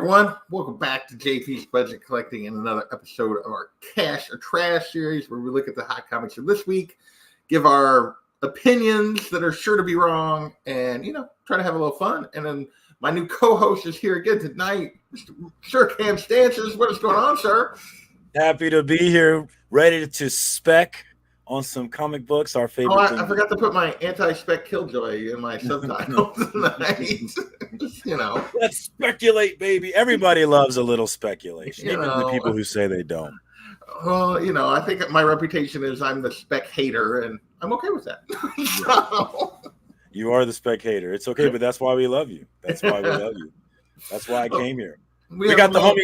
everyone. Welcome back to JP's Budget Collecting and another episode of our Cash or Trash series where we look at the hot comics of this week, give our opinions that are sure to be wrong, and, try to have a little fun. And then my new co-host is here again tonight, Sir Cam Stances. What is going on, sir? Happy to be here, ready to spec on some comic books, our favorite. I forgot to put my anti-spec killjoy in my subtitle tonight. Let's speculate, baby. Everybody loves a little speculation, even the people who say they don't. Well, I think my reputation is I'm the spec hater, and I'm okay with that. So. You are the spec hater. It's okay, but that's why we love you. That's why we love you. That's why I came here. We got the homie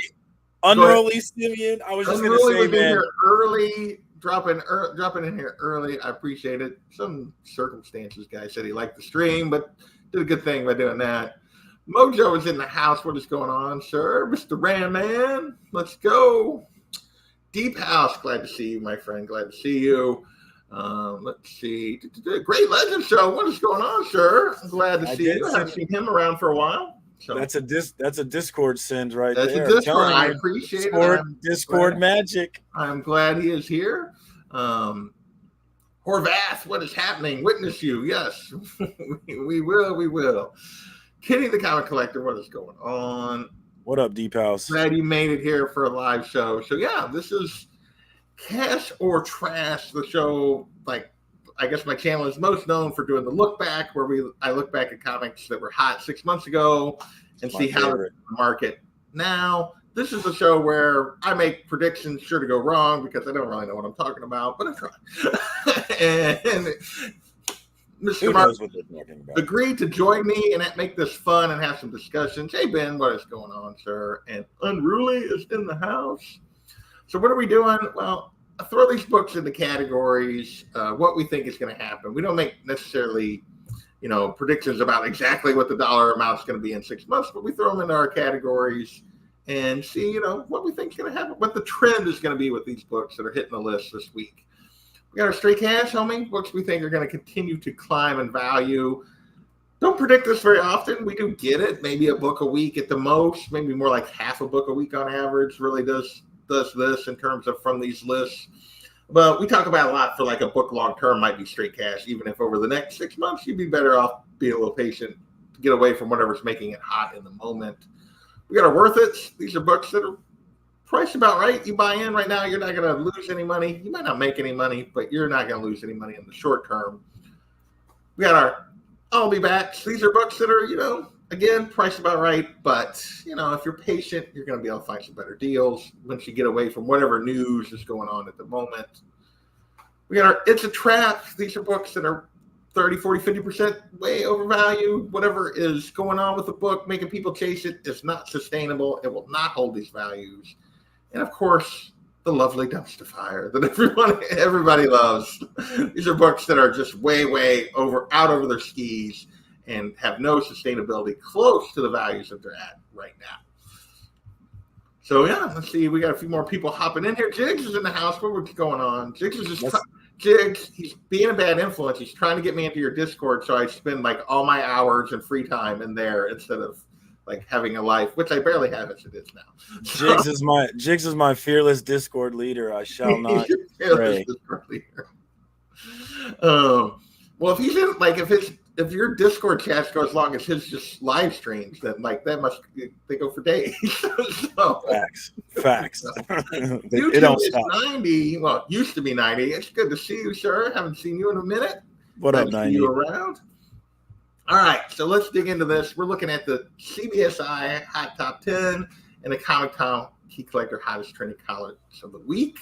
Unruly Simeon. I was just going to say, man. Here early. Dropping in here early. I appreciate it. Some circumstances, guy said he liked the stream, but did a good thing by doing that. Mojo is in the house. What is going on, sir? Mr. Ram Man, let's go. Deep House, glad to see you, my friend. Glad to see you. Let's see. Great Legend Show. What is going on, sir? I'm glad to see you. I haven't seen him around for a while. So. That's a Discord send right there. That's a Discord. I appreciate it. Discord magic. I'm glad he is here. Horvath, what is happening? Witness you. Yes, we will. Kitty the Comic Collector, what is going on? What up, Deep House? Glad you made it here for a live show. So yeah, this is Cash or Trash, the show. I guess my channel is most known for doing the look back, where I look back at comics that were hot 6 months ago and see how they're in the market now. This is a show where I make predictions sure to go wrong because I don't really know what I'm talking about, but I try. And Mr. Mark agreed to join me and make this fun and have some discussions. Hey, Ben, what is going on, sir? And Unruly is in the house. So what are we doing? Well, I throw these books into categories, what we think is going to happen. We don't make necessarily, predictions about exactly what the dollar amount is going to be in 6 months, but we throw them into our categories and see, what we think is going to happen, what the trend is going to be with these books that are hitting the list this week. We got our straight cash, homie, books we think are going to continue to climb in value. Don't predict this very often. We do get it. Maybe a book a week at the most, maybe more like half a book a week on average really does this in terms of from these lists. But we talk about a lot for like a book long term might be straight cash, even if over the next 6 months you'd be better off being a little patient to get away from whatever's making it hot in the moment. We got our worth it. These are books that are priced about right. You buy in right now, you're not going to lose any money. You might not make any money, but you're not going to lose any money in the short term. We got our I'll be backs. These are books that are, again, priced about right. But, if you're patient, you're going to be able to find some better deals once you get away from whatever news is going on at the moment. We got our It's a Trap. These are books that are 30, 40, 50% way overvalued. Whatever is going on with the book, making people chase it, is not sustainable. It will not hold these values. And, of course, the lovely Dumpster Fire that everybody loves. These are books that are just way out over their skis and have no sustainability close to the values that they're at right now. So, yeah, let's see. We got a few more people hopping in here. Jigs is in the house. What's going on? Jigs is just... Jigs, he's being a bad influence. He's trying to get me into your Discord so I spend all my hours and free time in there instead of having a life, which I barely have as it is now. Jigs is my fearless Discord leader. I shall not pray. Discord leader. Well, if he's in if your Discord chat goes as long as his just live streams, then they go for days. So, Facts. YouTube don't is stop. 90. Well, it used to be 90. It's good to see you, sir. Haven't seen you in a minute. What up, 90? You around? All right, so let's dig into this. We're looking at the CBSI Hot Top 10 and the Comic Con Key Collector Hottest Trending Comics of the Week.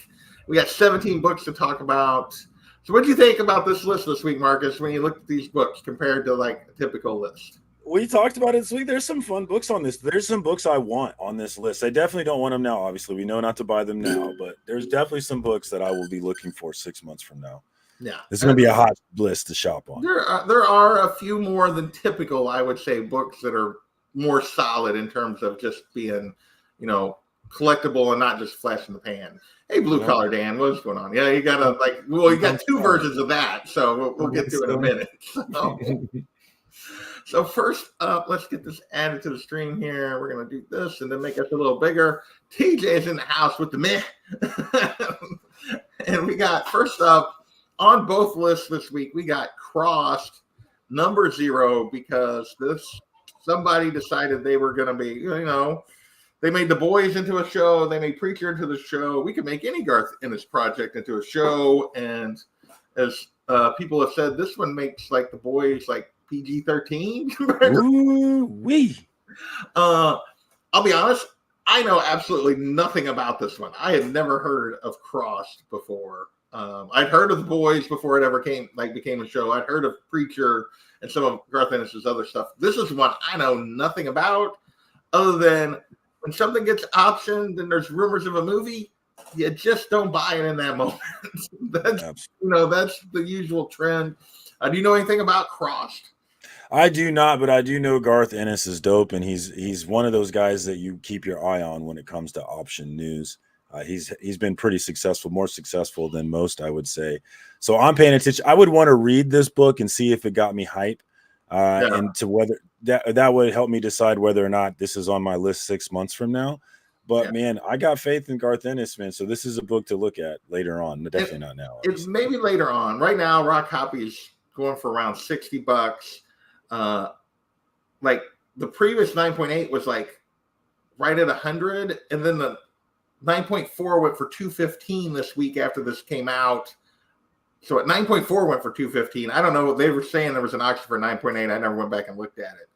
We got 17 books to talk about. So what do you think about this list this week, Marcus, when you look at these books compared to a typical list? We talked about it this week. There's some fun books on this. There's some books I want on this list. I definitely don't want them now. Obviously, we know not to buy them now, but there's definitely some books that I will be looking for 6 months from now. Yeah. It's going to be a hot list to shop on. There are a few more than typical, I would say, books that are more solid in terms of just being, collectible and not just flash in the pan. Hey, Blue Collar Dan, what's going on? Yeah, you got you got two versions of that, so we'll get to it in a minute. So. So first up, let's get this added to the stream here. We're going to do this and then make us a little bigger. TJ's in the house with the meh. And we got, first up, on both lists this week, we got Crossed number 0 because somebody decided they were going to be, they made The Boys into a show. They made Preacher into the show. We could make any Garth Ennis project into a show. And as people have said, this one makes like The Boys like PG-13. Ooh-wee. I'll be honest, I know absolutely nothing about this one. I had never heard of Crossed before. I'd heard of The Boys before it ever became a show. I'd heard of Preacher and some of Garth Ennis' other stuff. This is one I know nothing about, other than when something gets optioned and there's rumors of a movie, you just don't buy it in that moment. That's the usual trend. Do you know anything about Crossed? I do not, but I do know Garth Ennis is dope, and he's one of those guys that you keep your eye on when it comes to option news. He's been pretty successful, more successful than most, I would say. So I'm paying attention. I would want to read this book and see if it got me hype, and to whether that would help me decide whether or not this is on my list 6 months from now. But man, I got faith in Garth Ennis, man. So this is a book to look at later on. Definitely not now. It's maybe later on. Right now, raw copies going for around $60. Like the previous 9.8 was like right at 100, and then the 9.4 went for $215 this week after this came out. So at 9.4 went for $215. I don't know. They were saying there was an auction for 9.8. I never went back and looked at it.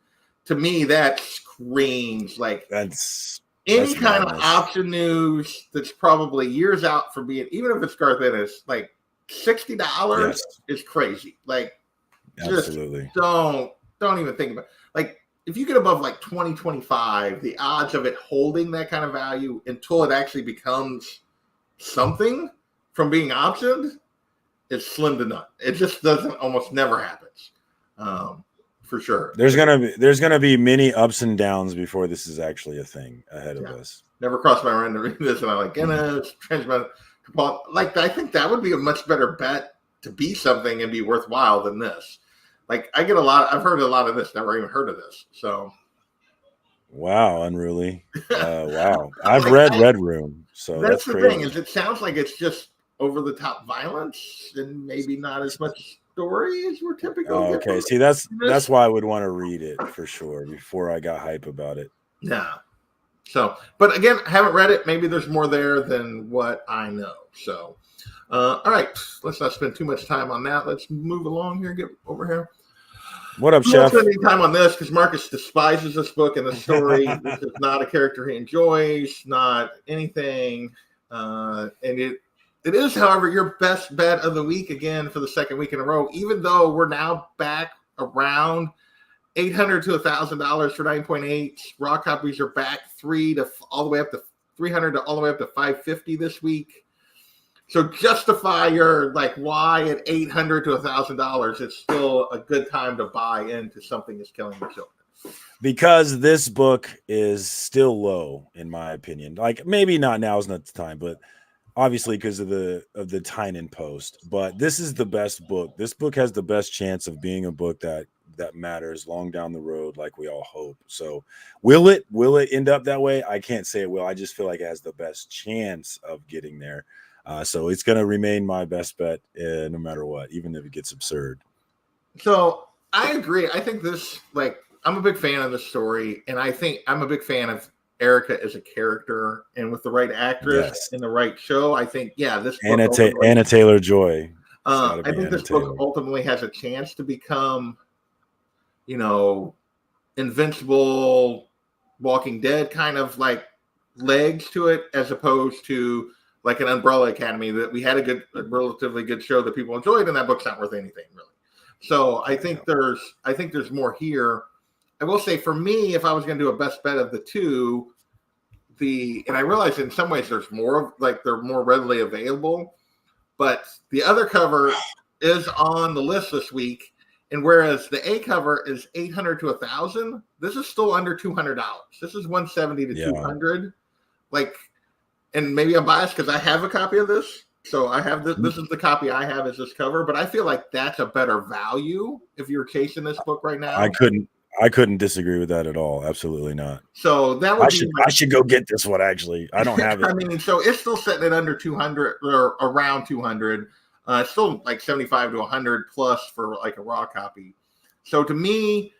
To me, that screams like that's kind of option news that's probably years out from being, even if it's Garth Ennis, like $60 is crazy. Like, absolutely. Just don't even think about it. Like, if you get above like 2025, the odds of it holding that kind of value until it actually becomes something from being optioned is slim to none. It just almost never happens. For sure. There's gonna be many ups and downs before this is actually a thing ahead of us. Never crossed my mind to read this, and I like Ennis, like I think that would be a much better bet to be something and be worthwhile than this. Like I've heard a lot of this, never even heard of this. So wow, unruly. Wow. I've read Red Room, so that's the crazy. Thing is it sounds like it's just over the top violence and maybe not as much story as we're typically okay. See, that's why I would want to read it for sure before I got hype about it. Yeah. So, but again, I haven't read it. Maybe there's more there than what I know. So, all right, let's not spend too much time on that. Let's move along here. Get over here. What up, I'm Chef? not spending time on this because Marcus despises this book and the story. This is not a character he enjoys, not anything. And it is, however, your best bet of the week again for the second week in a row, even though we're now back around $800 to $1,000 for 9.8. Raw copies are back all the way up to 300 to all the way up to 550 this week. So justify your why at $800 to $1,000. It's still a good time to buy into something that's killing your children. Because this book is still low, in my opinion. Like maybe not now is not the time, but obviously because of the Tynan post. But this is the best book. This book has the best chance of being a book that matters long down the road, like we all hope. So will it end up that way? I can't say it will. I just feel like it has the best chance of getting there. So it's going to remain my best bet no matter what, even if it gets absurd. So I agree. I think this, I'm a big fan of the story, and I think I'm a big fan of Erica as a character, and with the right actress in the right show, I think, this book Anna Taylor-Joy. I think this book ultimately has a chance to become, Invincible, Walking Dead kind of legs to it, as opposed to like an Umbrella Academy that we had a relatively good show that people enjoyed, and that book's not worth anything really. So I think there's more here. I will say, for me, if I was going to do a best bet of the two, and I realize in some ways there's more they're more readily available, but the other cover is on the list this week, and whereas the A cover is $800 to $1,000, this is still under $200. This is $170 to $200. And maybe I'm biased because I have a copy of this, So I have this. This is the copy I have as this cover, but I feel like that's a better value if you're chasing this book right now. I couldn't disagree with that at all. Absolutely not. So that would I should go get this one. Actually, I don't have it. I mean, so it's still sitting at under 200 or around 200. It's still like 75 to 100 plus for like a raw copy. So to me,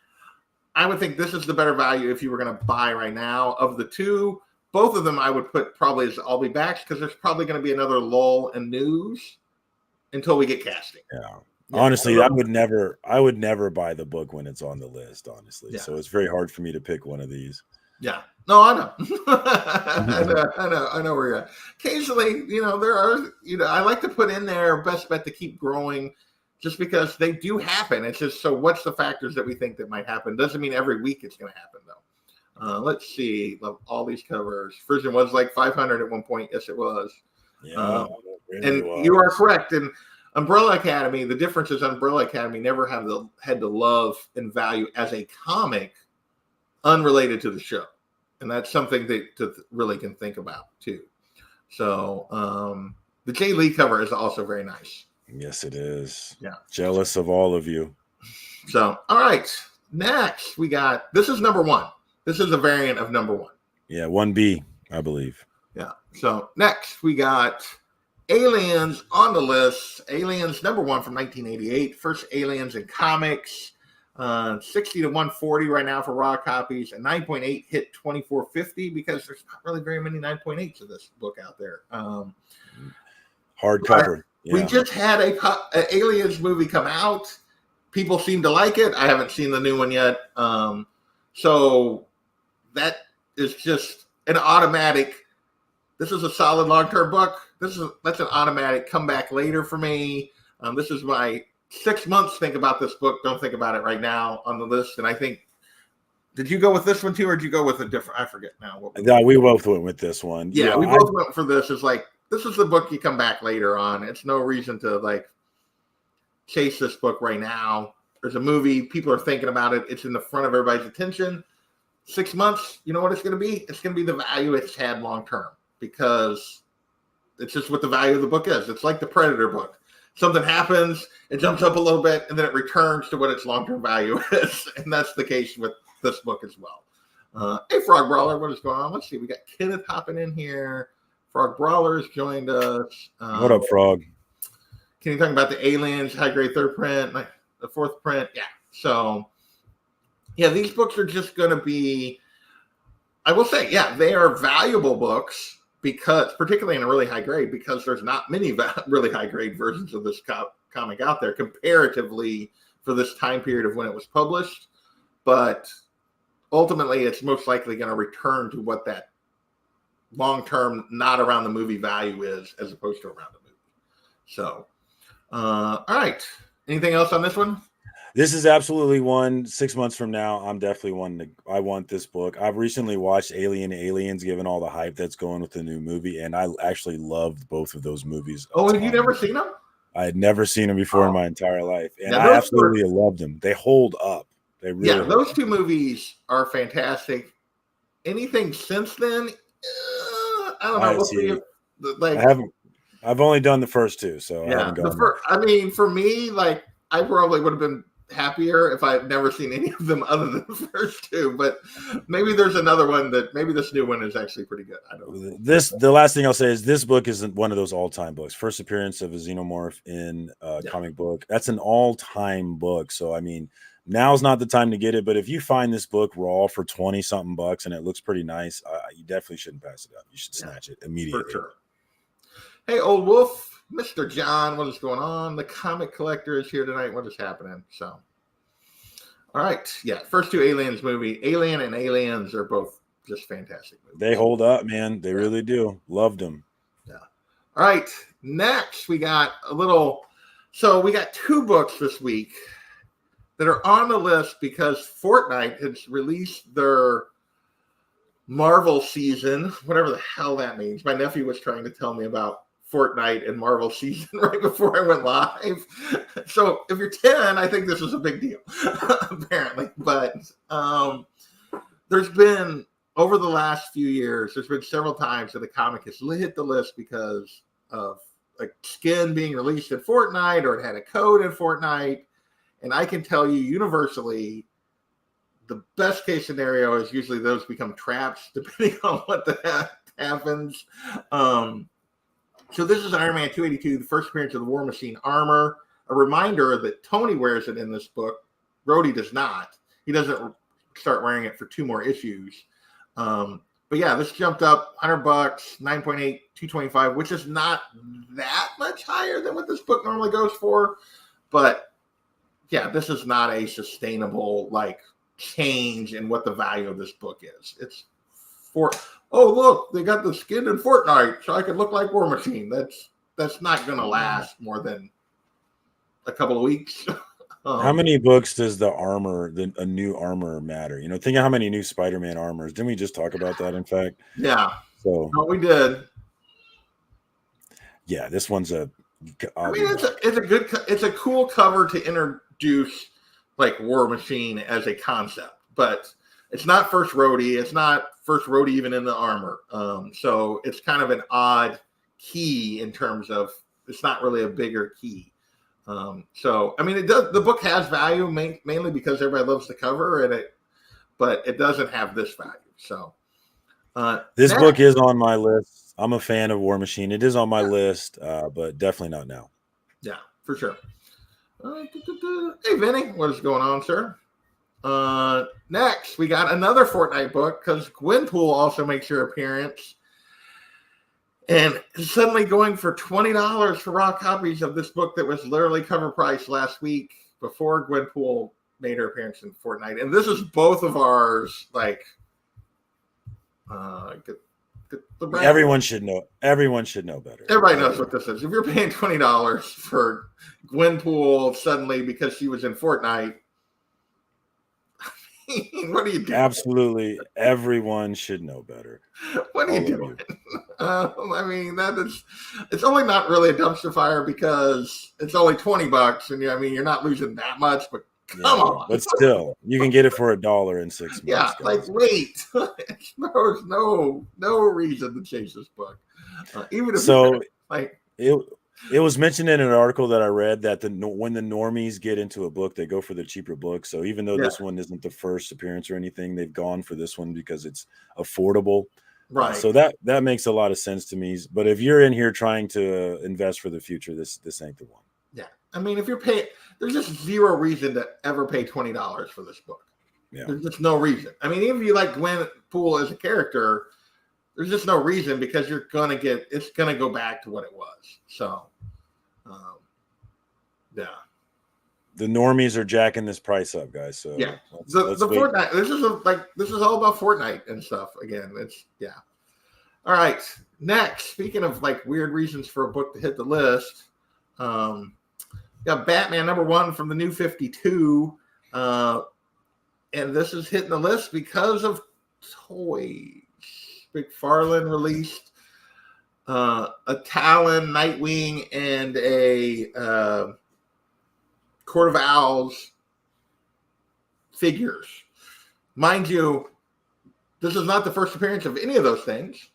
I would think this is the better value if you were going to buy right now. Of the two, both of them I would put probably as I'll be backs because there's probably going to be another lull in news until we get casting. Yeah. Honestly, I would never buy the book when it's on the list, honestly. Yeah. So it's very hard for me to pick one of these. Yeah. No, I know. I know where you're at. Occasionally, there are, I like to put in there best bet to keep growing just because they do happen. It's just, so what's the factors that we think that might happen? Doesn't mean every week it's going to happen, though. Let's see. Love all these covers. First one was like 500 at one point. Yes, it was. Yeah, you are correct. And Umbrella Academy, the difference is Umbrella Academy never had the love and value as a comic unrelated to the show. And that's something that to really can think about too. So the Jay Lee cover is also very nice. Yes, it is. Yeah. Jealous of all of you. So, all right. Next, we got, this is number 1. This is a variant of number 1. Yeah, 1B, I believe. Yeah. So next, we got Aliens on the list. Aliens number 1 from 1988. First Aliens in comics. 60 to 140 right now for raw copies. A 9.8 hit 2450 because there's not really very many 9.8s of this book out there. Hardcover. Yeah. We just had a Aliens movie come out. People seem to like it. I haven't seen the new one yet. So that is just an automatic. This is a solid long-term book. That's an automatic comeback later for me. This is my 6 months think about this book. Don't think about it right now on the list. And I think, did you go with this one too, or did you go with a different? I forget now. No, we both went with this one. Yeah, we both went for this. It's like, this is the book you come back later on. It's no reason to like chase this book right now. There's a movie. People are thinking about it. It's in the front of everybody's attention. 6 months, you know what it's going to be? It's going to be the value it's had long term because it's just what the value of the book is. It's like the Predator book. Something happens, it jumps up a little bit, and then it returns to what its long-term value is. And that's the case with this book as well. Hey, Frog Brawler, what is going on? Let's see. We got Kenneth hopping in here. Frog Brawler's joined us. What up, Frog? Can you talk about the Aliens, high-grade third print, like the fourth print? Yeah. So, yeah, these books are just going to be, I will say, yeah, they are valuable books. Because, particularly in a really high grade, because there's not many really high grade versions of this comic out there comparatively for this time period of when it was published. But ultimately, it's most likely going to return to what that long-term, not around the movie value is, as opposed to around the movie. So, all right. Anything else on this one? This is absolutely one. 6 months from now, I'm definitely one. I want this book. I've recently watched Aliens, given all the hype that's going with the new movie, and I actually loved both of those movies. Oh, have you never seen them? I had never seen them before in my entire life, and I absolutely loved them. They hold up. They really. Yeah, those two movies are fantastic. Anything since then, I don't know. I've only done the first two, so yeah. I mean, for me, like I probably would have been happier if I had never seen any of them other than the first two, but maybe there's another one maybe this new one is actually pretty good. I don't know. The last thing I'll say is this book isn't one of those all-time books. First appearance of a xenomorph in a comic book. That's an all-time book. So, I mean, now's not the time to get it, but if you find this book raw for 20 something bucks and it looks pretty nice, you definitely shouldn't pass it up. You should snatch it immediately. For sure. Hey, Old Wolf. Mr. John, what is going on? The comic collector is here tonight. What is happening? So, all right. Yeah, first two Aliens movie. Alien and Aliens are both just fantastic movies. They hold up, man. They really do. Loved them. Yeah. All right. Next, we got we got 2 books this week that are on the list because Fortnite has released their Marvel season, whatever the hell that means. My nephew was trying to tell me about Fortnite and Marvel season right before I went live. So if you're 10, I think this is a big deal, apparently. But there's been, over the last few years, there's been several times that a comic has hit the list because of skin being released in Fortnite, or it had a code in Fortnite. And I can tell you universally, the best case scenario is usually those become traps, depending on what the heck happens. So this is Iron Man 282, the first appearance of the War Machine armor. A reminder that Tony wears it in this book. Rhodey does not. He doesn't start wearing it for 2 more issues. But yeah, this jumped up $100, 9.8, 225, which is not that much higher than what this book normally goes for. But yeah, this is not a sustainable change in what the value of this book is. It's for, oh look, they got the skin in Fortnite, so I could look like War Machine. That's not going to last more than a couple of weeks. How many books does the armor, a new armor, matter? Think of how many new Spider-Man armors. Didn't we just talk about that? In fact, yeah. So we did. Yeah, this one's a. I mean, it's a cool cover to introduce War Machine as a concept, but it's not first Rhodey. It's not first Rhodey even in the armor. So it's kind of an odd key in terms of it's not really a bigger key. So I mean, it does. The book has value mainly because everybody loves the cover, but it doesn't have this value. So this book is on my list. I'm a fan of War Machine. It is on my list, but definitely not now. Yeah, for sure. Hey, Vinny, what is going on, sir? Next, we got another Fortnite book because Gwenpool also makes her appearance. And suddenly going for $20 for raw copies of this book that was literally cover price last week before Gwenpool made her appearance in Fortnite. And this is both of ours, everyone should know. Everyone should know better. Everybody knows what this is. If you're paying $20 for Gwenpool suddenly because she was in Fortnite, what are you doing? Absolutely, everyone should know better. What are you doing? I mean, it's only not really a dumpster fire because it's only $20, and I mean, you're not losing that much, but come on. But still, you can get it for $1 in 6 months. Yeah, guys. Wait, there's no reason to chase this book, even if It was mentioned in an article that I read that when the normies get into a book, they go for the cheaper book. So even though this one isn't the first appearance or anything, they've gone for this one because it's affordable. Right. So that makes a lot of sense to me. But if you're in here trying to invest for the future, this ain't the one. Yeah. I mean, if you're paying, there's just zero reason to ever pay $20 for this book. Yeah. There's just no reason. I mean, even if you like Gwenpool as a character, there's just no reason because it's going to go back to what it was. So, yeah. The normies are jacking this price up, guys. So yeah, the Fortnite. This is all about Fortnite and stuff. Again, All right. Next, speaking of weird reasons for a book to hit the list, got Batman #1 from the New 52, and this is hitting the list because of toys. McFarlane released a Talon, Nightwing, and a Court of Owls figures. Mind you, this is not the first appearance of any of those things.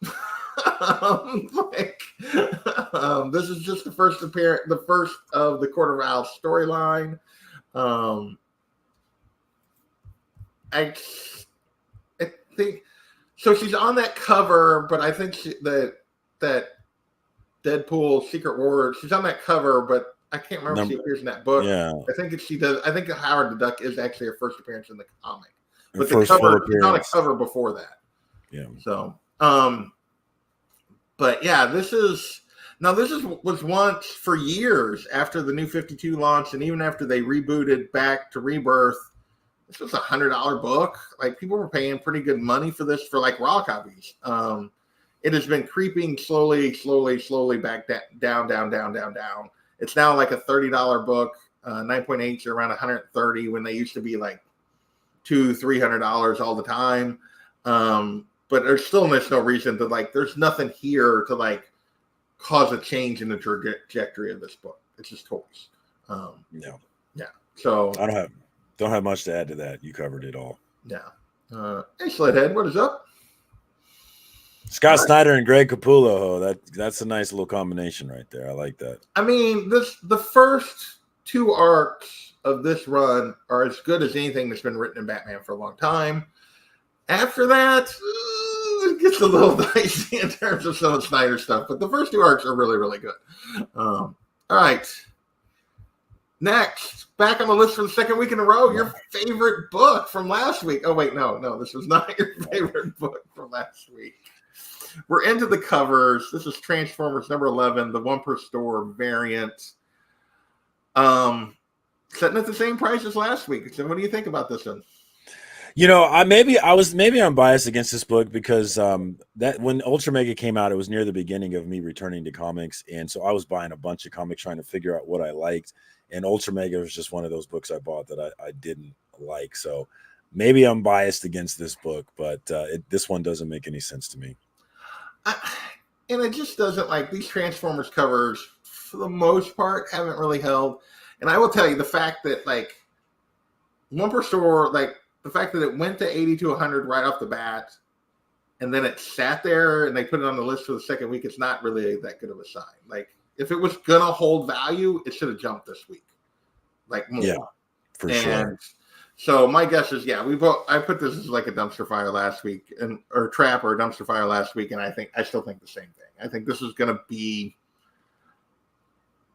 This is just the first of the Court of Owls storyline. I think so. She's on that cover, but I think that Deadpool Secret War. She's on that cover, but I can't remember if she appears in that book. Yeah, I think she does. I think Howard the Duck is actually her first appearance in the comic, but the cover she's on a cover before that. Yeah. So, but yeah, this was once for years after the New 52 launched, and even after they rebooted back to Rebirth. This was $100 book. People were paying pretty good money for this for raw copies. It has been creeping slowly back down. It's now a $30 book. 9.8s are around $130 when they used to be $200-$300 all the time. But there's no reason to there's nothing here to cause a change in the trajectory of this book. It's just toys. No. Yeah. So I don't have much to add to that. You covered it all. Yeah. Hey, Sledhead, what is up? Scott Snyder and Greg Capullo. That's a nice little combination right there. I like that. I mean, the first two arcs of this run are as good as anything that's been written in Batman for a long time. After that, it gets a little dicey in terms of some of Snyder stuff, but the first two arcs are really, really good. All right. Next, back on the list for the second week in a row, your favorite book from last week. Oh, wait, no, this was not your favorite book from last week. We're into the covers. This is Transformers number 11, the one per store variant. Setting at the same price as last week. So what do you think about this one? You know, maybe I'm biased against this book because that when Ultra Mega came out, it was near the beginning of me returning to comics, and so I was buying a bunch of comics trying to figure out what I liked. And Ultra Mega was just one of those books I bought that I didn't like. So maybe I'm biased against this book, but this one doesn't make any sense to me. And it just doesn't, like, these Transformers covers for the most part haven't really held. And I will tell you the fact that, like, one per store, like, the fact that it went to 80 to 100 right off the bat, and then it sat there and they put it on the list for the second week, it's not really that good of a sign. Like, if it was going to hold value, it should have jumped this week. Like, more. Yeah, for sure. So my guess is, I put this as like a dumpster fire last week, or trap or a dumpster fire last week, and I still think the same thing. I think this is going to be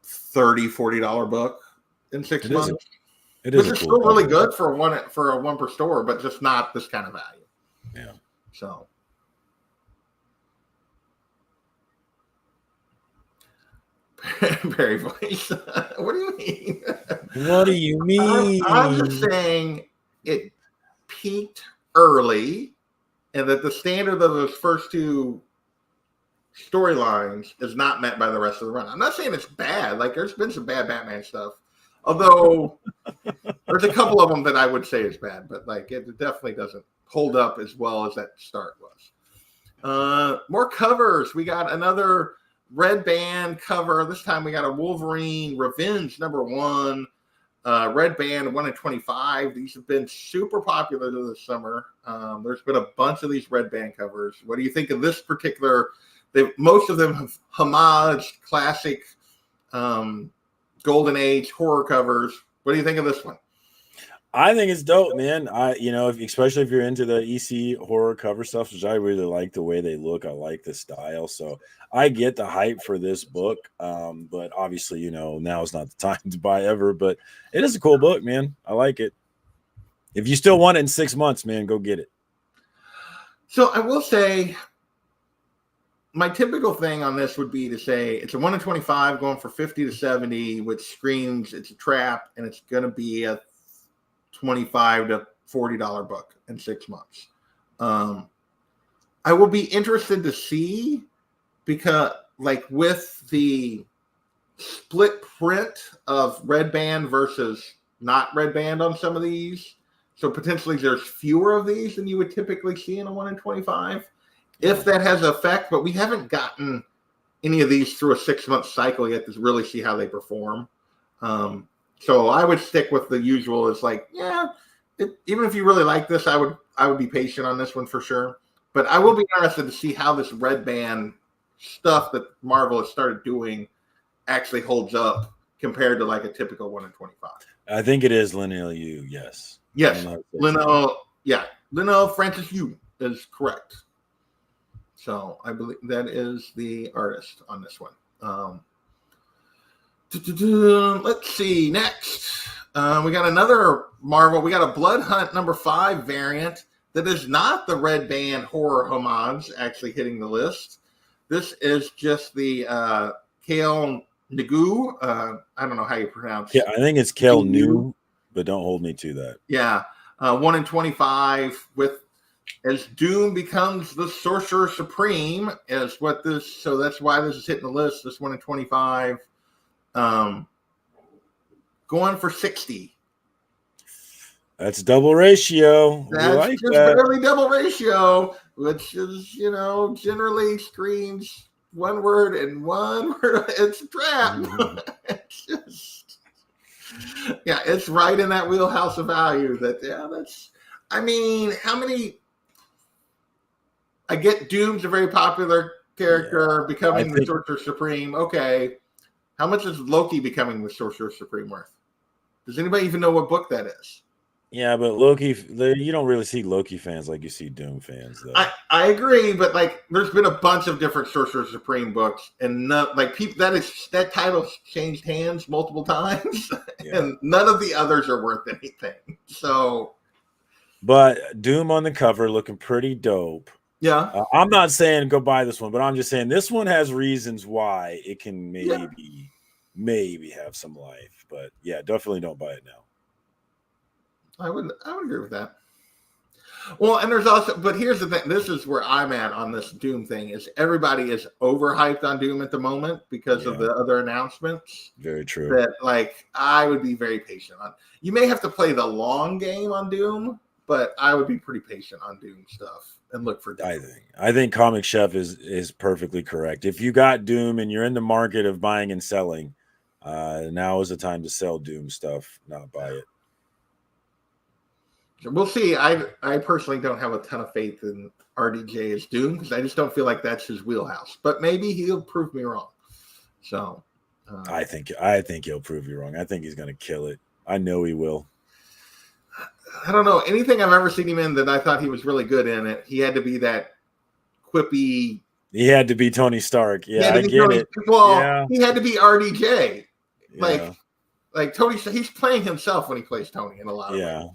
$30-$40 book in 6 months. It is which is still really good for a one per store, but just not this kind of value. Yeah. So. Barry voice. What do you mean? What do you mean? I'm just saying it peaked early, and that the standard of those first two storylines is not met by the rest of the run. I'm not saying it's bad. Like, there's been some bad Batman stuff. Although there's a couple of them that I would say is bad, but like it definitely doesn't hold up as well as that start was. More covers. We got another Red Band cover. This time we got a Wolverine Revenge number 1. Red Band 1 in 25. These have been super popular this summer. There's been a bunch of these Red Band covers. What do you think of this particular? Most of them have homaged classic Golden Age horror covers. What do you think of this one? I think it's dope, man. Especially if you're into the EC horror cover stuff, which I really like the way they look. I like the style. So I get the hype for this book. But obviously, now is not the time to buy ever. But it is a cool book, man. I like it. If you still want it in 6 months, man, go get it. So I will say, my typical thing on this would be to say it's a 1 in 25 going for 50 to 70, which screams it's a trap, and it's going to be a $25 to $40 book in 6 months. I will be interested to see, because like with the split print of Red Band versus not Red Band on some of these, so potentially there's fewer of these than you would typically see in a 1 in 25. If that has an effect, but we haven't gotten any of these through a 6 month cycle yet to really see how they perform. So I would stick with the usual. It's like, even if you really like this, I would be patient on this one for sure. But I will be interested to see how this Red Band stuff that Marvel has started doing actually holds up compared to like a typical 1 in 25. I think it is Lino Yu, yes. Yes, Lino Francis Yu is correct. So I believe that is the artist on this one. Let's see. Next, we got another Marvel. We got a Blood Hunt number 5 variant that is not the Red Band horror homage actually hitting the list. This is just the Kale Nagu. I don't know how you pronounce it. Yeah, I think it's Kale Nu, but don't hold me to that. Yeah. 1 in 25 with as Doom becomes the Sorcerer Supreme is what this, so that's why this is hitting the list. This 1 in 25. Going for 60. That's double ratio. That's like just that. barely double ratio, which is, generally screams one word and one word. It's a trap. It's just, it's right in that wheelhouse of value. How many? I get Doom's a very popular character, becoming the think, Sorcerer Supreme. Okay. How much is Loki becoming the Sorcerer Supreme worth? Does anybody even know what book that is? yeah, but Loki, you don't really see Loki fans like you see Doom fans, though. I agree, but like, there's been a bunch of different Sorcerer Supreme books, and like people that title's changed hands multiple times, and none of the others are worth anything. So, but Doom on the cover looking pretty dope. Yeah. I'm not saying go buy this one, but I'm just saying this one has reasons why it can maybe have some life. But yeah, definitely don't buy it now. I would agree with that. Well, and there's also, but here's the thing. This is where I'm at on this Doom thing. Is everybody is overhyped on Doom at the moment because of the other announcements. Very true. That like I would be very patient on. You may have to play the long game on Doom, but I would be pretty patient on Doom stuff and look for Doom. I think Comic Chef is perfectly correct. If you got Doom and you're in the market of buying and selling, now is the time to sell Doom stuff, not buy it. We'll see. I personally don't have a ton of faith in RDJ as Doom because I just don't feel like that's his wheelhouse. But maybe he'll prove me wrong. So I think he'll prove you wrong. I think he's going to kill it. I know he will. I don't know. Anything I've ever seen him in that I thought he was really good in it, he had to be that quippy. He had to be Tony Stark. Yeah, I get it. Well, he had to be RDJ. Like Tony, he's playing himself when he plays Tony in a lot of ways.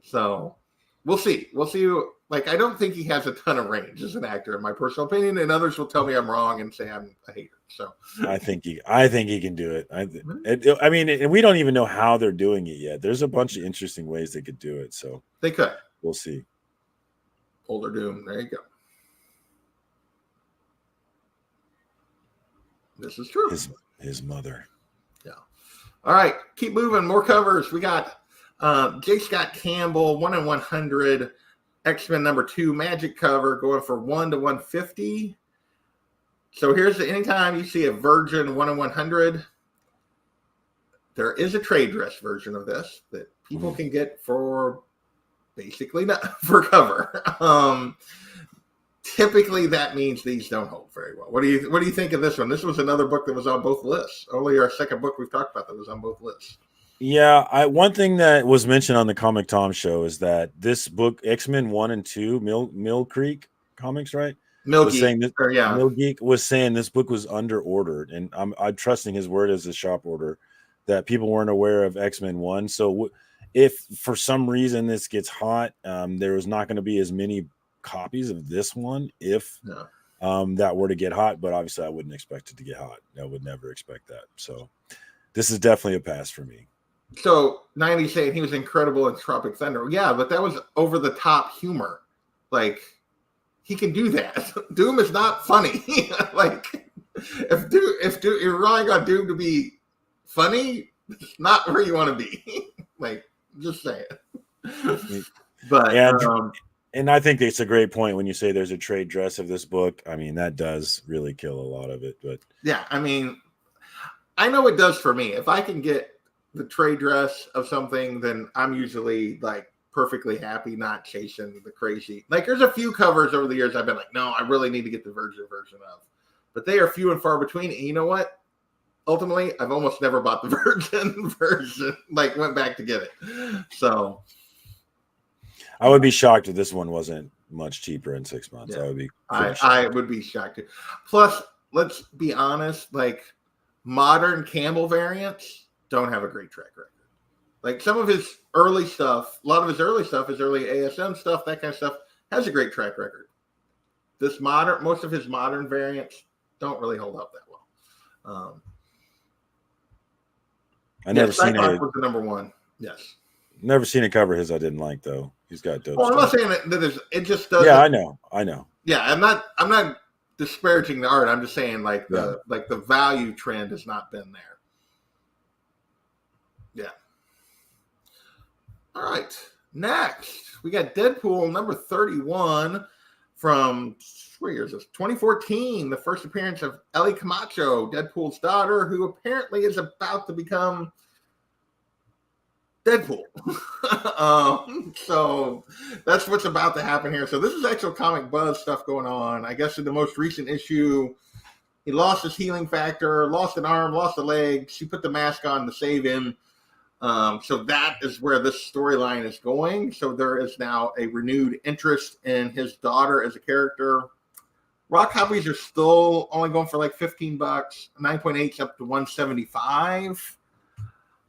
So we'll see. We'll see. Like, I don't think he has a ton of range as an actor, in my personal opinion, and others will tell me I'm wrong and say I'm a hater. So I think he can do it. I mean, we don't even know how they're doing it yet. There's a bunch of interesting ways they could do it. So they could. We'll see. Older Doom. There you go. This is true. His mother. Yeah. All right. Keep moving. More covers. We got J. Scott Campbell, 1/100, X-Men #2 Magic cover, going for 1 to 150. So here's anytime you see a Virgin 1/100, there is a trade dress version of this that people can get for basically not for cover. Typically that means these don't hold very well. What do you think of this one? This was another book that was on both lists. Only our second book we've talked about that was on both lists. Yeah, one thing that was mentioned on the Comic Tom show is that this book, X-Men 1 and 2, Mill Creek Comics, right? Mill Geek was saying this book was under ordered, and I'm trusting his word as a shop order that people weren't aware of X-Men 1. So if for some reason this gets hot, there was not going to be as many copies of this one if that were to get hot, but obviously I wouldn't expect it to get hot. I would never expect that. So this is definitely a pass for me. So 90 saying he was incredible in Tropic Thunder. Yeah, but that was over the top humor. Like, he can do that. Doom is not funny. Like, if you're relying on Doom to be funny, it's not where you want to be. Like, just saying. But and I think it's a great point when you say there's a trade dress of this book. I mean, that does really kill a lot of it. But yeah, I mean, I know it does for me. If I can get the trade dress of something, then I'm usually like perfectly happy, not chasing the crazy. Like, there's a few covers over the years I've been like, no, I really need to get the Virgin version of, but they are few and far between. And you know what? Ultimately, I've almost never bought the Virgin version. Like, went back to get it. So I would be shocked if this one wasn't much cheaper in 6 months. Yeah. I would be shocked too. Plus, let's be honest, like, modern Campbell variants don't have a great track record. Like, some of his early stuff, a lot of his early stuff, his early ASM stuff, that kind of stuff, has a great track record. Most of his modern variants don't really hold up that well. I never seen it. Was the #1. Yes. Never seen a cover his I didn't like though. He's got dope. Well, I'm not saying that it just doesn't. Yeah, I know. Yeah, I'm not disparaging the art. I'm just saying the value trend has not been there. Yeah. All right. Next, we got Deadpool #31 from, what year is this? 2014. The first appearance of Ellie Camacho, Deadpool's daughter, who apparently is about to become Deadpool. So that's what's about to happen here. So this is actual comic buzz stuff going on. I guess in the most recent issue, he lost his healing factor, lost an arm, lost a leg. She put the mask on to save him. So that is where this storyline is going. So there is now a renewed interest in his daughter as a character. Raw copies are still only going for like $15. 9.8's up to $175.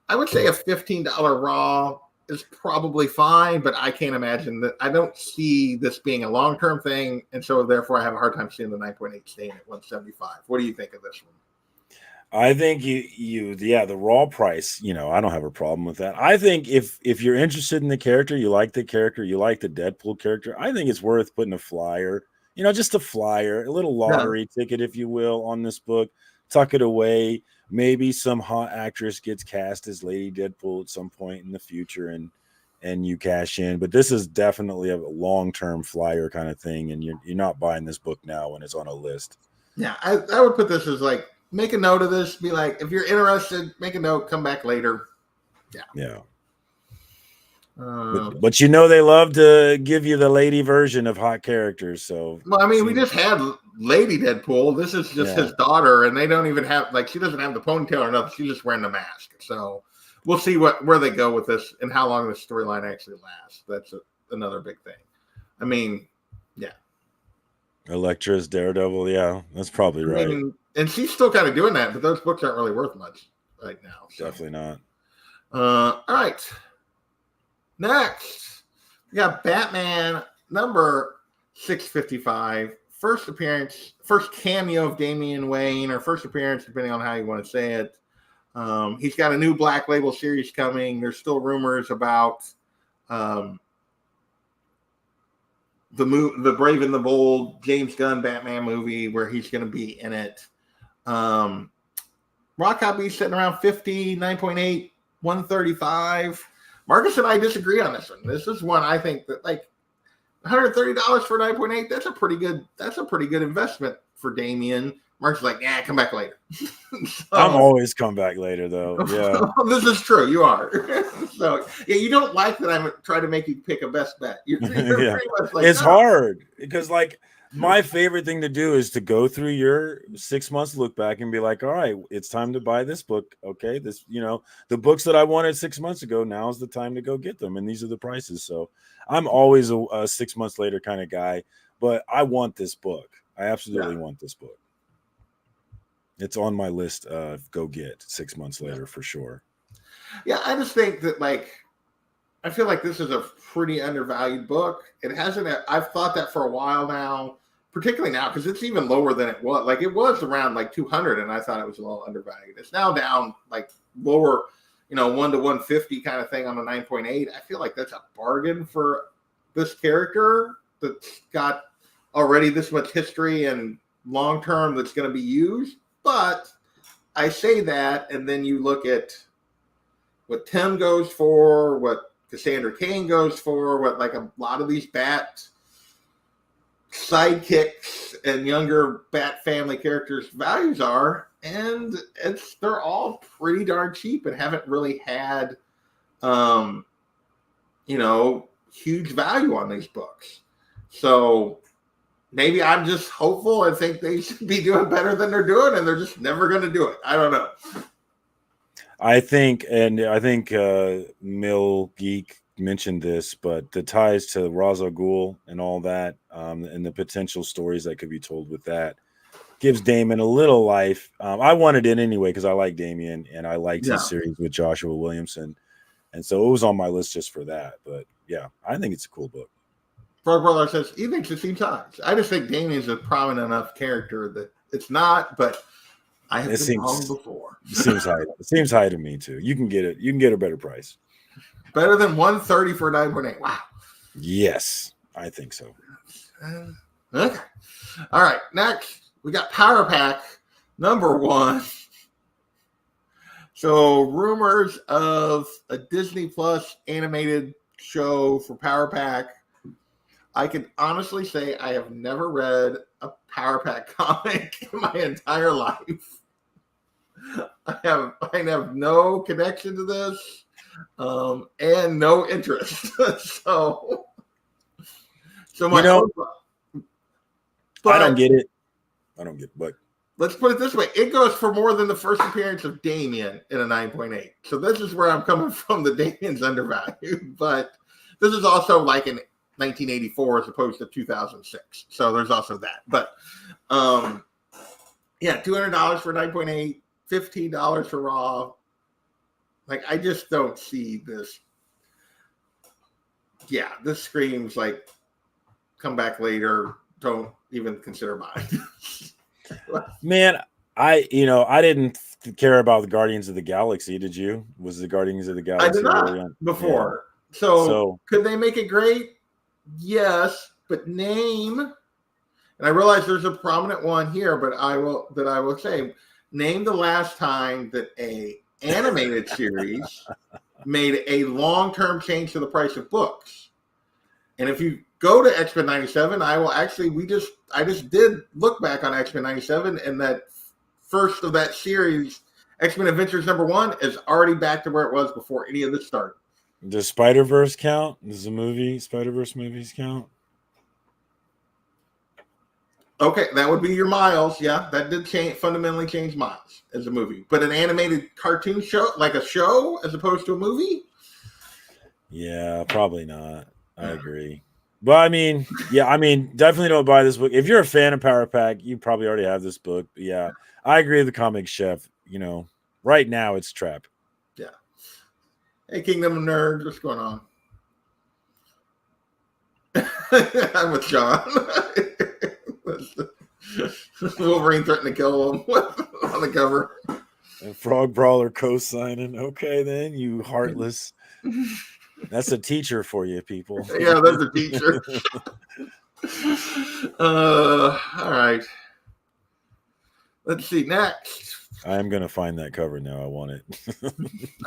I would say a $15 Raw is probably fine, but I can't imagine that. I don't see this being a long-term thing, and so therefore I have a hard time seeing the 9.8 staying at $175. What do you think of this one? I think the raw price, I don't have a problem with that. I think if you're interested in the character, you like the Deadpool character, I think it's worth putting a flyer, just a flyer, a little lottery ticket, if you will, on this book, tuck it away. Maybe some hot actress gets cast as Lady Deadpool at some point in the future and you cash in. But this is definitely a long-term flyer kind of thing, and you're not buying this book now when it's on a list. Yeah, I would put this as like, make a note of this. Be like, if you're interested, make a note, come back later. Yeah. But they love to give you the lady version of hot characters. So, well, I mean, we just had Lady Deadpool. This is just his daughter, and they don't even have she doesn't have the ponytail or nothing. She's just wearing the mask. So we'll see where they go with this and how long this storyline actually lasts. That's another big thing. I mean, yeah. Elektra's Daredevil. Yeah, that's probably right. I mean, and she's still kind of doing that, but those books aren't really worth much right now. So. Definitely not. All right. Next, we got Batman number 655. First cameo of Damian Wayne, or first appearance, depending on how you want to say it. He's got a new Black Label series coming. There's still rumors about the Brave and the Bold James Gunn Batman movie where he's going to be in it. Raw copies sitting around 50, 9.8, 135. Marcus and I disagree on this one. This is one I think that like $130 for 9.8. That's a pretty good investment for Damian. Mark's like, yeah, come back later. So, I'm always come back later though. Yeah, this is true. You are. So yeah, you don't like that I'm trying to make you pick a best bet. You're pretty much like, it's hard because like my favorite thing to do is to go through your 6 months look back and be like, all right, it's time to buy this book. Okay, this the books that I wanted 6 months ago. Now's the time to go get them, and these are the prices. So I'm always a 6 months later kind of guy, but I want this book. I absolutely want this book. It's on my list of go get 6 months later for sure. Yeah, I just think that I feel like this is a pretty undervalued book. It hasn't. I've thought that for a while now, particularly now because it's even lower than it was. Like it was around 200, and I thought it was a little undervalued. It's now down lower, 1 to 150 kind of thing on a 9.8. I feel like that's a bargain for this character that's got already this much history and long term that's going to be used. But I say that, and then you look at what Tim goes for, what Cassandra Cain goes for, what a lot of these Bat sidekicks and younger Bat family characters' values are, and they're all pretty darn cheap and haven't really had, huge value on these books. So maybe I'm just hopeful and think they should be doing better than they're doing, and they're just never going to do it. I don't know. I think Mill Geek mentioned this, but the ties to Ra's al Ghul and all that, and the potential stories that could be told with that, gives Damon a little life. I wanted it anyway because I like Damian and I liked his series with Joshua Williamson, and so it was on my list just for that. But yeah, I think it's a cool book. Frog Brother says he thinks it seems high. I just think Damian's a prominent enough character that it's not, but I have been wrong before. It seems high. It seems high to me too. You can get it. You can get a better price. Better than 130 for 9.8. Wow. Yes, I think so. Okay. All right. Next, we got Power Pack number 1. So rumors of a Disney Plus animated show for Power Pack. I can honestly say I have never read a Power Pack comic in my entire life. I have no connection to this. and no interest. so my You know, but I don't get it. I don't get it, but let's put it this way. It goes for more than the first appearance of Damien in a 9.8. So this is where I'm coming from. The Damien's undervalued, but this is also like in 1984 as opposed to 2006. So there's also that. But yeah, $200 for 9.8, $15 for Raw. Like, I just don't see this. Yeah, this screams like come back later. Don't even consider mine. man, I didn't care about the Guardians of the Galaxy. Did you? Was the Guardians of the Galaxy? I did not before. Yeah. So could they make it great? Yes, but name. And I realize there's a prominent one here, but I will say, name the last time that a animated series made a long-term change to the price of books. And if you go to X-Men 97, I just did look back on X-Men 97, and that first of that series, X-Men Adventures #1, is already back to where it was before any of this started. Does Spider-Verse count? Does the movie Spider-Verse movies count? Okay, that would be your Miles. Yeah, that did fundamentally change Miles as a movie. But an animated cartoon show, like a show, as opposed to a movie? Yeah, probably not. I agree. But I mean, definitely don't buy this book. If you're a fan of Power Pack, you probably already have this book. But yeah, I agree with the comic chef. Right now it's Trap. Yeah. Hey, Kingdom of Nerds, what's going on? I'm with John. Wolverine threatened to kill him on the cover. And Frog Brawler co-signing. Okay, then, you heartless. That's a teacher for you, people. Yeah, that's a teacher. All right. Let's see next. I am going to find that cover now. I want it.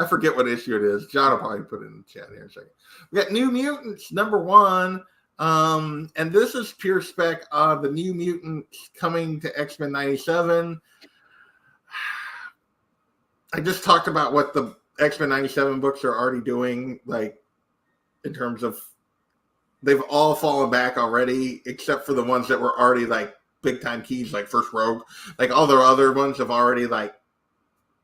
I forget what issue it is. John will probably put it in the chat here in a second. We got New Mutants #1. And this is pure spec of the New Mutants coming to X-Men 97. I just talked about what the X-Men 97 books are already doing, like, in terms of they've all fallen back already, except for the ones that were already like big time keys, like First Rogue. Like all the other ones have already like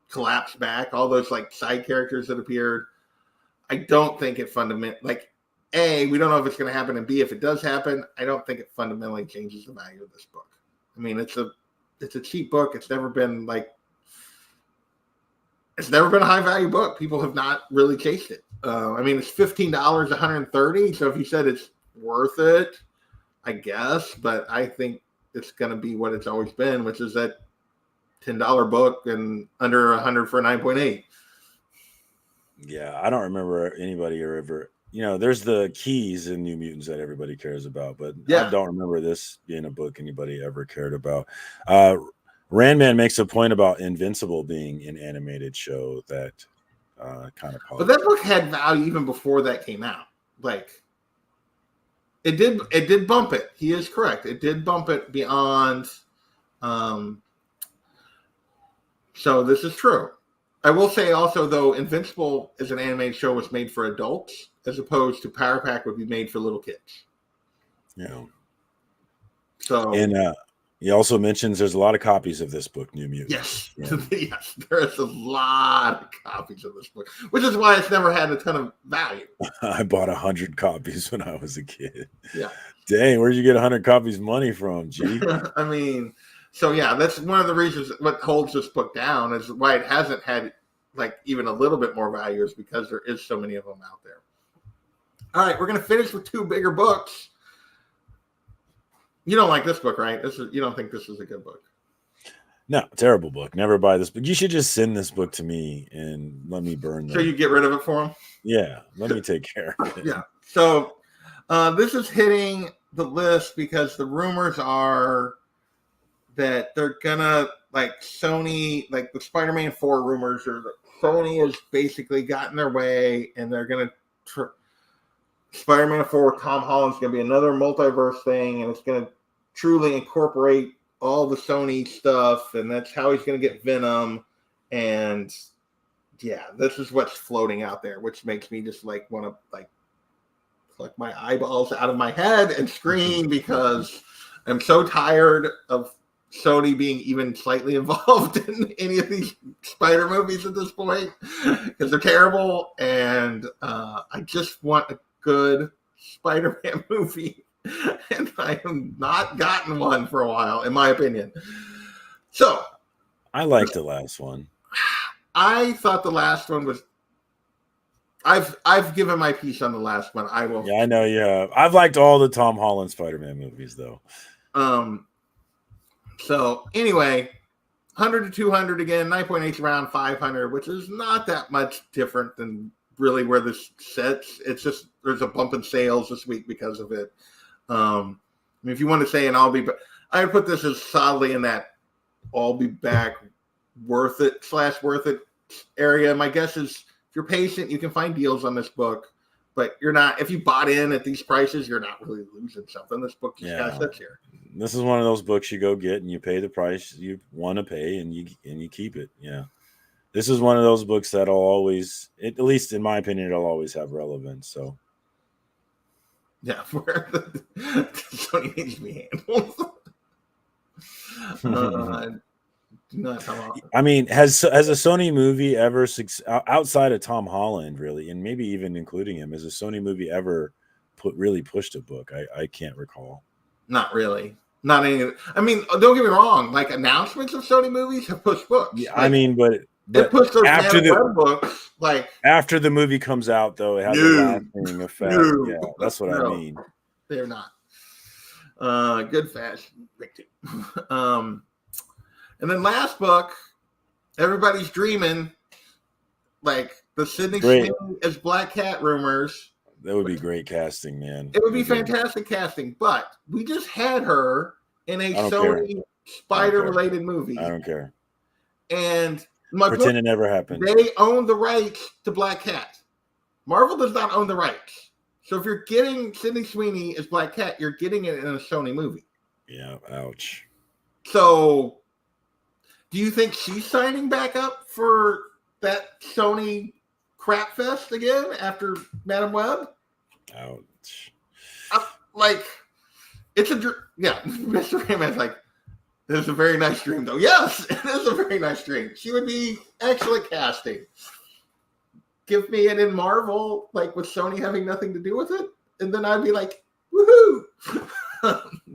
collapsed back. All those like side characters that appeared. I don't think it A, we don't know if it's going to happen, and B, if it does happen, I don't think it fundamentally changes the value of this book. I mean, it's a cheap book. It's never been a high value book. People have not really chased it. I mean, it's $15, $130. So if you said it's worth it, I guess, but I think it's going to be what it's always been, which is that $10 book and under $100 for a 9.8. Yeah, I don't remember anybody ever. There's the keys in New Mutants that everybody cares about, but yeah. I don't remember this being a book anybody ever cared about. Randman makes a point about Invincible being an animated show that kind of. But that book had value even before that came out. Like, it did bump it. He is correct. It did bump it beyond. So this is true. I will say also, though, Invincible as an animated show was made for adults, as opposed to Power Pack would be made for little kids. Yeah. So and he also mentions there's a lot of copies of this book, New Mutants. Yes, yes, there's a lot of copies of this book, which is why it's never had a ton of value. I bought 100 copies when I was a kid. Yeah. Dang, where'd you get 100 copies money from, G? I mean, so yeah, that's one of the reasons what holds this book down is why it hasn't had like even a little bit more value is because there is so many of them out there. All right, we're going to finish with two bigger books. You don't like this book, right? You don't think this is a good book? No, terrible book. Never buy this book. You should just send this book to me and let me burn them. So you get rid of it for him? Yeah, let me take care of it. Yeah. So this is hitting the list because the rumors are that they're gonna like Sony, like the Spider-Man 4 rumors are that Sony has basically gotten their way and they're gonna Spider-Man 4 with Tom Holland's going to be another multiverse thing, and it's going to truly incorporate all the Sony stuff, and that's how he's going to get Venom. And yeah, this is what's floating out there, which makes me just like want to like pluck my eyeballs out of my head and scream because I'm so tired of Sony being even slightly involved in any of these Spider movies at this point because they're terrible, and I just want a good Spider-Man movie, and I have not gotten one for a while, in my opinion. So I liked the last one. I thought the last one was. I've given my piece on the last one. I will. Yeah, I know. Yeah, I've liked all the Tom Holland Spider-Man movies, though. So anyway, 100 to 200 again, 9.8 around 500, which is not that much different than really where this sits. It's just there's a bump in sales this week because of it. I mean, if you want to say an I'll be back, I would put this as solidly in that I'll be back worth it area. My guess is if you're patient, you can find deals on this book, but you're not. If you bought in at these prices, you're not really losing something. This book just kind of sits here. This is one of those books you go get and you pay the price you want to pay and you keep it. Yeah, this is one of those books that'll always, at least in my opinion, it'll always have relevance. So. Yeah, where Sony needs to be handled. I mean, has a Sony movie ever outside of Tom Holland, really, and maybe even including him, has a Sony movie ever really pushed a book? I can't recall. Not really. Not any. I mean, don't get me wrong. Like announcements of Sony movies have pushed books. Yeah, like, I mean, but it pushed those after the books. Like after the movie comes out, though, it has a lasting effect. Yeah, that's what I mean. They're not. Good fashion. And then last book, everybody's dreaming, like the Sydney Sweeney as Black Cat rumors. That would be great casting, man. It would be fantastic casting, but we just had her in a Sony Spider-related movie. I don't care. And pretend it never happened. They own the rights to Black Cat. Marvel does not own the rights. So if you're getting Sydney Sweeney as Black Cat, you're getting it in a Sony movie. Yeah, ouch. So do you think she's signing back up for that Sony crap fest again after Madam Web? Ouch. Like, it's a yeah. Mr. Rayman's like, this is a very nice dream, though. Yes, it is a very nice dream. She would be excellent casting. Give me it in Marvel, like with Sony having nothing to do with it, and then I'd be like, woohoo!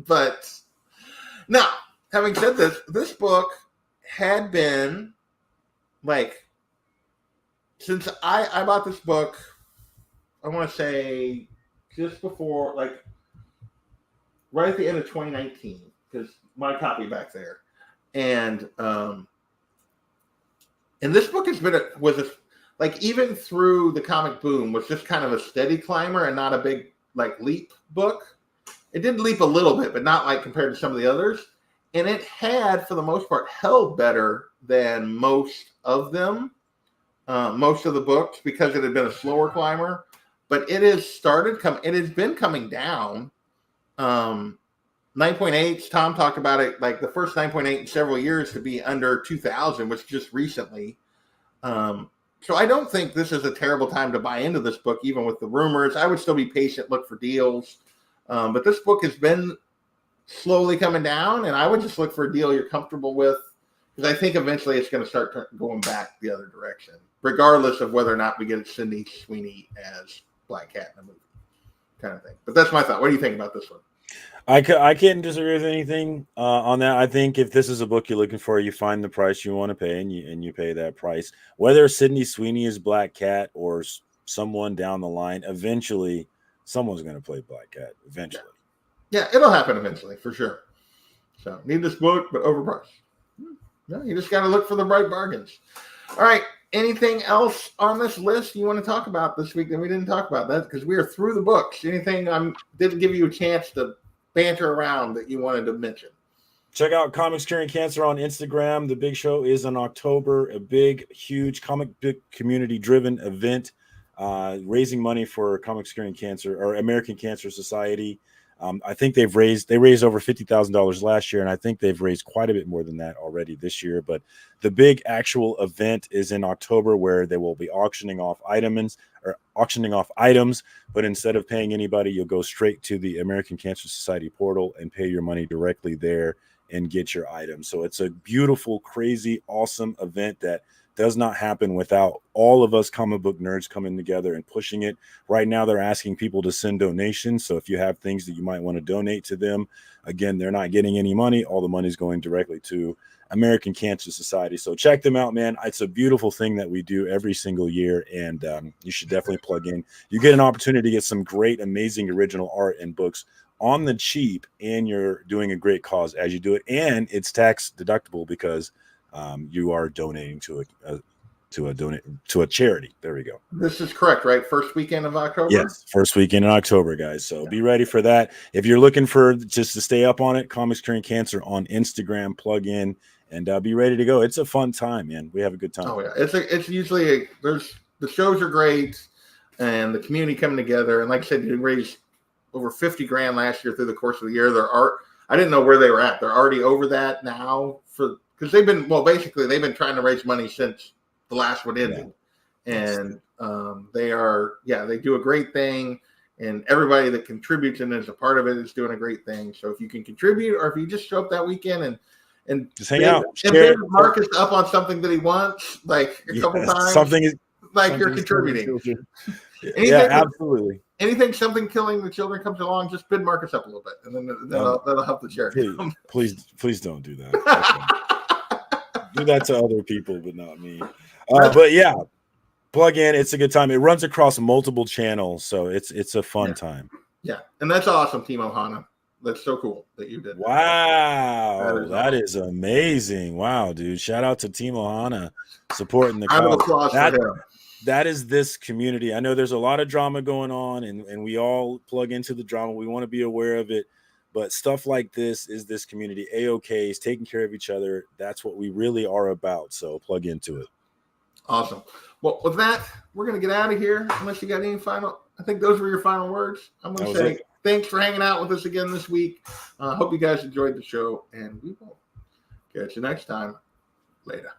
But now, having said this, this book had been like, since I bought this book, I want to say just before, like, right at the end of 2019, because my copy back there, and this book has been like even through the comic boom was just kind of a steady climber and not a big like leap book. It did leap a little bit, but not like compared to some of the others. And it had, for the most part, held better than most of them, most of the books, because it had been a slower climber. But it has it has been coming down. 9.8, Tom talked about it, like the first 9.8 in several years to be under 2,000, which just recently. So I don't think this is a terrible time to buy into this book, even with the rumors. I would still be patient, look for deals. But this book has been slowly coming down, and I would just look for a deal you're comfortable with, because I think eventually it's going to start going back the other direction, regardless of whether or not we get Sydney Sweeney as Black Cat in the movie, kind of thing. But that's my thought. What do you think about this one? I can't disagree with anything on that. I think if this is a book you're looking for, you find the price you want to pay, and you pay that price. Whether Sydney Sweeney is Black Cat or someone down the line, eventually someone's going to play Black Cat. Eventually, yeah, it'll happen eventually for sure. So need this book, but overpriced. No, you just got to look for the right bargains. All right. Anything else on this list you want to talk about this week that we didn't talk about? That because we are through the books. Anything I didn't give you a chance to banter around that you wanted to mention? Check out Comics Curing Cancer on Instagram. The big show is in October, a big, huge comic book community-driven event, raising money for Comics Curing Cancer or American Cancer Society. I think they raised over $50,000 last year, and I think they've raised quite a bit more than that already this year. But the big actual event is in October, where they will be auctioning off items. But instead of paying anybody, you'll go straight to the American Cancer Society portal and pay your money directly there and get your items. So it's a beautiful, crazy, awesome event that does not happen without all of us comic book nerds coming together and pushing it. Right now, they're asking people to send donations. So if you have things that you might want to donate to them, again, they're not getting any money. All the money is going directly to American Cancer Society. So check them out, man. It's a beautiful thing that we do every single year, and you should definitely plug in. You get an opportunity to get some great, amazing original art and books on the cheap, and you're doing a great cause as you do it, and it's tax deductible because you are donating to a charity. There we go. This is correct, right? First weekend of October? Yes, first weekend in October, guys. So be ready for that. If you're looking for just to stay up on it, Comics Curing Cancer on Instagram, plug in and be ready to go. It's a fun time, man. We have a good time. Oh yeah, it's usually the shows are great, and the community coming together. And like I said, you raised over $50,000 last year through the course of the year. I didn't know where they were at. They're already over that now because they've been trying to raise money since the last one ended. Yeah. And they do a great thing, and everybody that contributes and is a part of it is doing a great thing. So if you can contribute, or if you just show up that weekend and just hang out, and Marcus up on something that he wants, like a couple times, you're contributing. Yeah, absolutely. Anything, something killing the children comes along, just bid Marcus up a little bit, and then that'll help the charity. Please don't do that. Okay. Do that to other people, but not me. But yeah, plug in. It's a good time. It runs across multiple channels, so it's a fun time. Yeah, and that's awesome, Team Ohana. That's so cool that you did. Wow, that is amazing. Wow, dude! Shout out to Team Ohana supporting the cause. That is this community. I know there's a lot of drama going on, and we all plug into the drama. We want to be aware of it. But stuff like this is this community. A-OK is taking care of each other. That's what we really are about. So plug into it. Awesome. Well, with that, we're going to get out of here. Unless you got any final, I think those were your final words. I'm going to say thanks for hanging out with us again this week. Hope you guys enjoyed the show, and we will catch you next time. Later.